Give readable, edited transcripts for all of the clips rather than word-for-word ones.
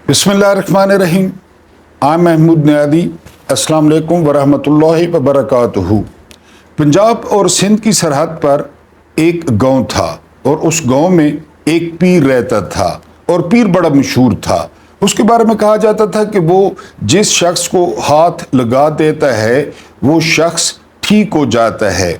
बिस्मिल्लाहिर्रहमानिर्रहीम। आम महमूद नियादी। अस्सलाम वालेकुम वरहमतुल्लाहि वबरकातुहू। पंजाब और सिंध की सरहद पर एक गांव था और उस गांव में एक पीर रहता था और पीर बड़ा मशहूर था। उसके बारे में कहा जाता था कि वो जिस शख्स को हाथ लगा देता है वो शख्स ठीक हो जाता है।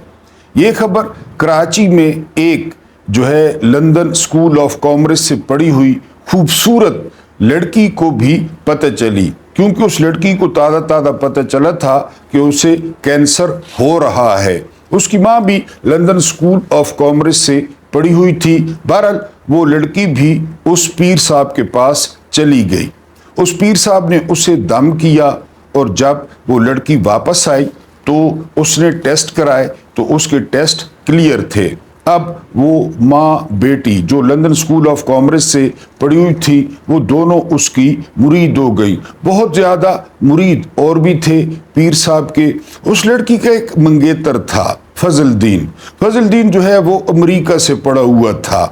ये खबर कराची में एक जो है लंदन स्कूल ऑफ कॉमर्स से पढ़ी हुई खूबसूरत लड़की को भी पता चली, क्योंकि उस लड़की को ताज़ा ताज़ा पता चला था कि उसे कैंसर हो रहा है। उसकी माँ भी लंदन स्कूल ऑफ कॉमर्स से पढ़ी हुई थी। बहरहाल वो लड़की भी उस पीर साहब के पास चली गई। उस पीर साहब ने उसे दम किया और जब वो लड़की वापस आई तो उसने टेस्ट कराए तो उसके टेस्ट क्लियर थे। अब वो माँ बेटी जो लंदन स्कूल ऑफ कॉमर्स से पढ़ी हुई थी वो दोनों उसकी मुरीद हो गई। बहुत ज़्यादा मुरीद और भी थे पीर साहब के। उस लड़की का एक मंगेतर था फजलदीन। फजलदीन जो है वो अमेरिका से पढ़ा हुआ था।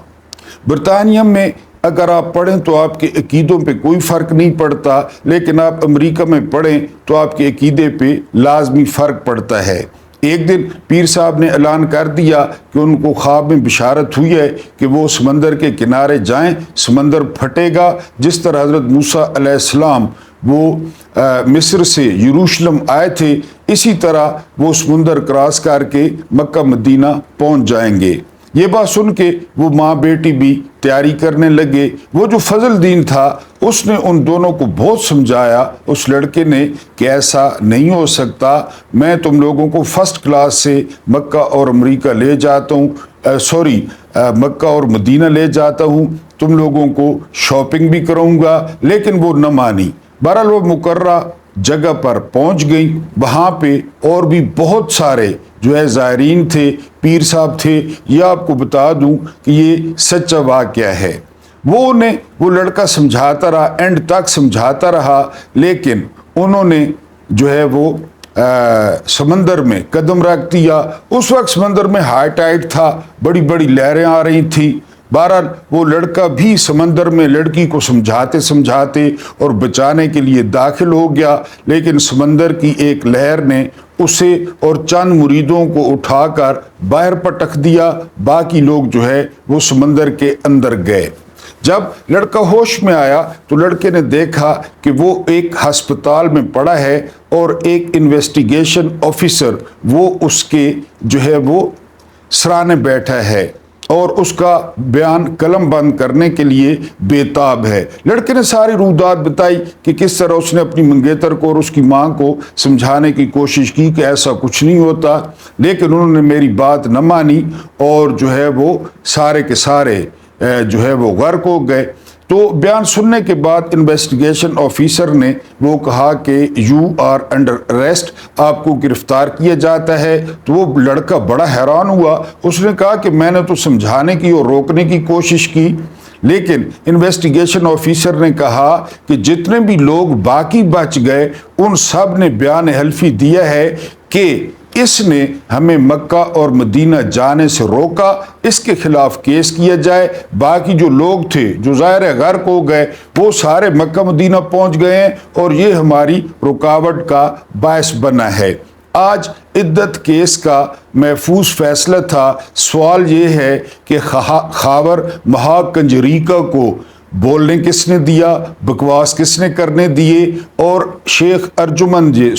बरतानिया में अगर आप पढ़ें तो आपके अकीदों पे कोई फ़र्क नहीं पड़ता, लेकिन आप अमेरिका में पढ़ें तो आपके अकीदे पे लाजमी फ़र्क पड़ता है। एक दिन पीर साहब ने ऐलान कर दिया कि उनको ख्वाब में बिशारत हुई है कि वो समंदर के किनारे जाएं, समंदर फटेगा। जिस तरह हज़रत मूसा अलैहिस्सलाम वो मिस्र से यरूशलेम आए थे, इसी तरह वो समंदर क्रॉस करके मक्का मदीना पहुंच जाएंगे। ये बात सुन के वो माँ बेटी भी तैयारी करने लगे। वो जो फजलदीन था उसने उन दोनों को बहुत समझाया। उस लड़के ने कि ऐसा नहीं हो सकता, मैं तुम लोगों को फर्स्ट क्लास से मक्का और अमेरिका ले जाता हूँ, मक्का और मदीना ले जाता हूँ, तुम लोगों को शॉपिंग भी कराऊंगा। लेकिन वो न मानी। बहरहाल वो मुकर्रा जगह पर पहुंच गई। वहाँ पे और भी बहुत सारे जो है ज़ायरीन थे, पीर साहब थे। ये आपको बता दूं कि ये सच्चा वाक़या है। वो लड़का समझाता रहा, एंड तक समझाता रहा, लेकिन उन्होंने जो है वो समंदर में कदम रख दिया। उस वक्त समंदर में हाई टाइड था, बड़ी बड़ी लहरें आ रही थी। बहरहाल वो लड़का भी समंदर में लड़की को समझाते समझाते और बचाने के लिए दाखिल हो गया, लेकिन समंदर की एक लहर ने उसे और चंद मुरीदों को उठाकर बाहर पटक दिया। बाकी लोग जो है वो समंदर के अंदर गए। जब लड़का होश में आया तो लड़के ने देखा कि वो एक अस्पताल में पड़ा है और एक इन्वेस्टिगेशन ऑफिसर वो उसके जो है वो सराहने बैठा है और उसका बयान कलम बंद करने के लिए बेताब है। लड़के ने सारी रूदात बताई कि किस तरह उसने अपनी मंगेतर को और उसकी माँ को समझाने की कोशिश की कि ऐसा कुछ नहीं होता, लेकिन उन्होंने मेरी बात न मानी और जो है वो सारे के सारे जो है वो गर्क हो गए। तो बयान सुनने के बाद इन्वेस्टिगेशन ऑफिसर ने वो कहा कि यू आर अंडर अरेस्ट, आपको गिरफ्तार किया जाता है। तो वो लड़का बड़ा हैरान हुआ। उसने कहा कि मैंने तो समझाने की और रोकने की कोशिश की, लेकिन इन्वेस्टिगेशन ऑफिसर ने कहा कि जितने भी लोग बाकी बच गए उन सब ने बयान हल्फी दिया है कि इसने हमें मक्का और मदीना जाने से रोका, इसके खिलाफ केस किया जाए। बाकी जो लोग थे जो ज़ाहिर गर्क हो गए वो सारे मक्का मदीना पहुंच गए हैं और ये हमारी रुकावट का बायस बना है। आज इद्दत केस का महफूज फैसला था। सवाल ये है कि खावर महाकंजरीका को बोलने किसने दिया, बकवास किसने करने दिए, और शेख अर्जुमन जी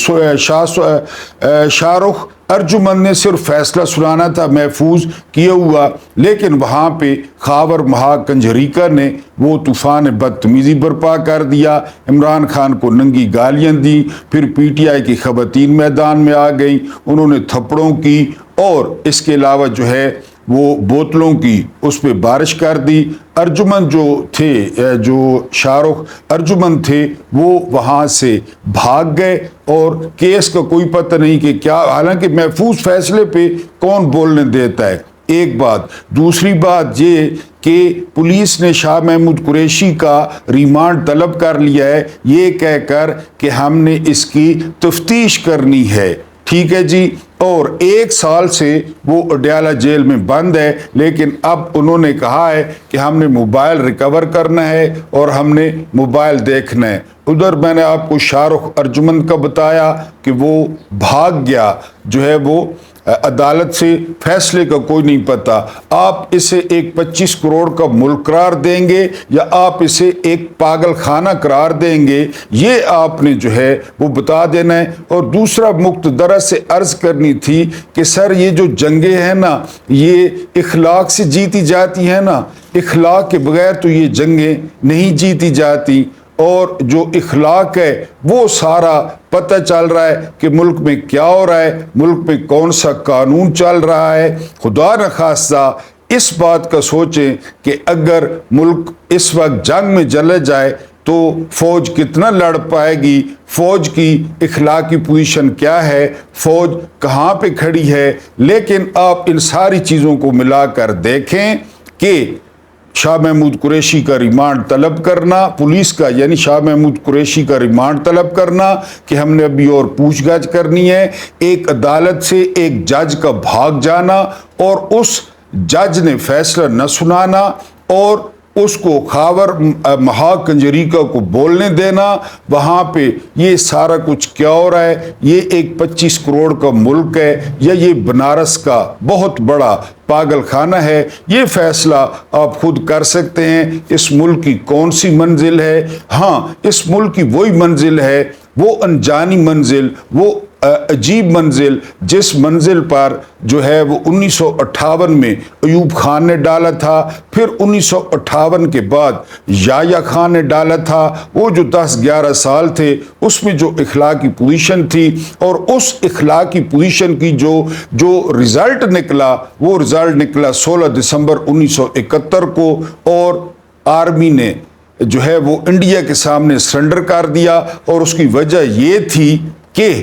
शाहरुख अर्जुमन ने सिर्फ फैसला सुनाना था महफूज किया हुआ, लेकिन वहाँ पे खावर महाकंजरीका ने वो तूफ़ान बदतमीज़ी बर्पा कर दिया। इमरान खान को नंगी गालियाँ दी, फिर पीटीआई की ख़वातीन मैदान में आ गई, उन्होंने थप्पड़ों की और इसके अलावा जो है वो बोतलों की उस पर बारिश कर दी। अर्जुमन जो थे, जो शाहरुख अर्जुमन थे, वो वहाँ से भाग गए और केस का कोई पता नहीं कि क्या, हालांकि महफूज फैसले पे कौन बोलने देता है। एक बात। दूसरी बात ये कि पुलिस ने शाह महमूद कुरैशी का रिमांड तलब कर लिया है, ये कहकर कि हमने इसकी तफ्तीश करनी है। ठीक है जी। اور 1 سال سے وہ اڈیالہ جیل میں بند ہے، لیکن اب انہوں نے کہا ہے کہ ہم نے موبائل ریکور کرنا ہے اور ہم نے موبائل دیکھنا ہے۔ ادھر میں نے آپ کو شاہ رخ ارجمند کا بتایا کہ وہ بھاگ گیا، جو ہے وہ عدالت سے فیصلے کا کوئی نہیں پتا۔ آپ اسے ایک 25 کروڑ کا ملک قرار دیں گے یا آپ اسے ایک پاگل خانہ قرار دیں گے، یہ آپ نے جو ہے وہ بتا دینا ہے۔ اور دوسرا مقتدرہ سے عرض کرنی تھی کہ سر یہ جو جنگیں ہیں نا، یہ اخلاق سے جیتی جاتی ہیں نا، اخلاق کے بغیر تو یہ جنگیں نہیں جیتی جاتی، اور جو اخلاق ہے وہ سارا پتہ چل رہا ہے کہ ملک میں کیا ہو رہا ہے، ملک میں کون سا قانون چل رہا ہے۔ خدا نخواستہ اس بات کا سوچیں کہ اگر ملک اس وقت جنگ میں چلے جائے تو فوج کتنا لڑ پائے گی، فوج کی اخلاقی پوزیشن کیا ہے، فوج کہاں پہ کھڑی ہے۔ لیکن آپ ان ساری چیزوں کو ملا کر دیکھیں کہ شاہ محمود قریشی کا ریمانڈ طلب کرنا، پولیس کا یعنی شاہ محمود قریشی کا ریمانڈ طلب کرنا کہ ہم نے ابھی اور پوچھ گچھ کرنی ہے، ایک عدالت سے ایک جج کا بھاگ جانا اور اس جج نے فیصلہ نہ سنانا اور اس کو خاور مہا کنجریکا کو بولنے دینا، وہاں پہ یہ سارا کچھ کیا ہو رہا ہے۔ یہ ایک 25 کروڑ کا ملک ہے یا یہ بنارس کا بہت بڑا پاگل خانہ ہے، یہ فیصلہ آپ خود کر سکتے ہیں۔ اس ملک کی کون سی منزل ہے؟ ہاں، اس ملک کی وہی منزل ہے، وہ انجانی منزل، وہ عجیب منزل، جس منزل پر جو ہے وہ 1958 میں ایوب خان نے ڈالا تھا، پھر 1958 کے بعد یحییٰ خان نے ڈالا تھا۔ وہ جو 10-11 سال تھے اس میں جو اخلاقی پوزیشن تھی، اور اس اخلاقی پوزیشن کی جو رزلٹ نکلا، وہ رزلٹ نکلا 16 دسمبر 1971 کو، اور آرمی نے جو ہے وہ انڈیا کے سامنے سرنڈر کر دیا۔ اور اس کی وجہ یہ تھی کہ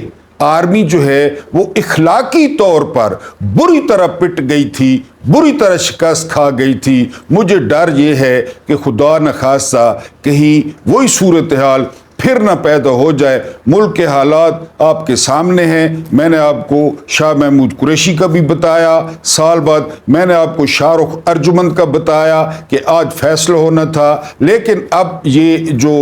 آرمی جو ہے وہ اخلاقی طور پر بری طرح پٹ گئی تھی، بری طرح شکست کھا گئی تھی۔ مجھے ڈر یہ ہے کہ خدا نخواستہ کہیں وہی صورتحال پھر نہ پیدا ہو جائے۔ ملک کے حالات آپ کے سامنے ہیں، میں نے آپ کو شاہ محمود قریشی کا بھی بتایا، سال بعد میں نے آپ کو شاہ رخ ارجمند کا بتایا کہ آج فیصلہ ہونا تھا، لیکن اب یہ جو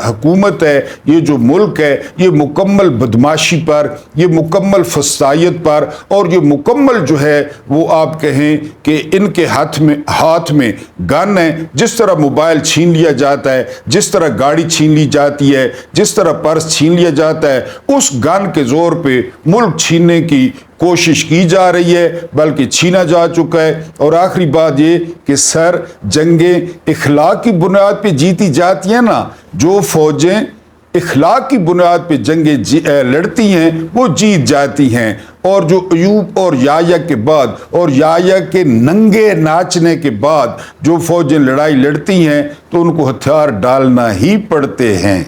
حکومت ہے، یہ جو ملک ہے، یہ مکمل بدماشی پر، یہ مکمل فسادیت پر، اور یہ مکمل جو ہے وہ آپ کہیں کہ ان کے ہاتھ میں گن ہے۔ جس طرح موبائل چھین لیا جاتا ہے، جس طرح گاڑی چھین لی جاتی ہے، جس طرح پرس چھین لیا جاتا ہے، اس گن کے زور پہ ملک چھیننے کی کوشش کی جا رہی ہے، بلکہ چھینا جا چکا ہے۔ اور آخری بات یہ کہ سر، جنگیں اخلاق کی بنیاد پہ جیتی جاتی ہیں نا، جو فوجیں اخلاق کی بنیاد پہ جنگیں لڑتی ہیں وہ جیت جاتی ہیں۔ اور جو ایوب اور یحییٰ کے بعد اور یحییٰ کے ننگے ناچنے کے بعد جو فوجیں لڑائی لڑتی ہیں تو ان کو ہتھیار ڈالنا ہی پڑتے ہیں۔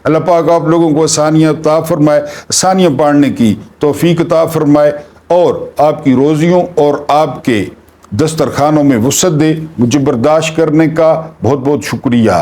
اللہ پاک آپ لوگوں کو آسانیاں عطا فرمائے، آسانیاں پڑھنے کی توفیق عطا فرمائے، اور آپ کی روزیوں اور آپ کے دسترخوانوں میں وسعت دے۔ مجھے برداشت کرنے کا بہت بہت شکریہ۔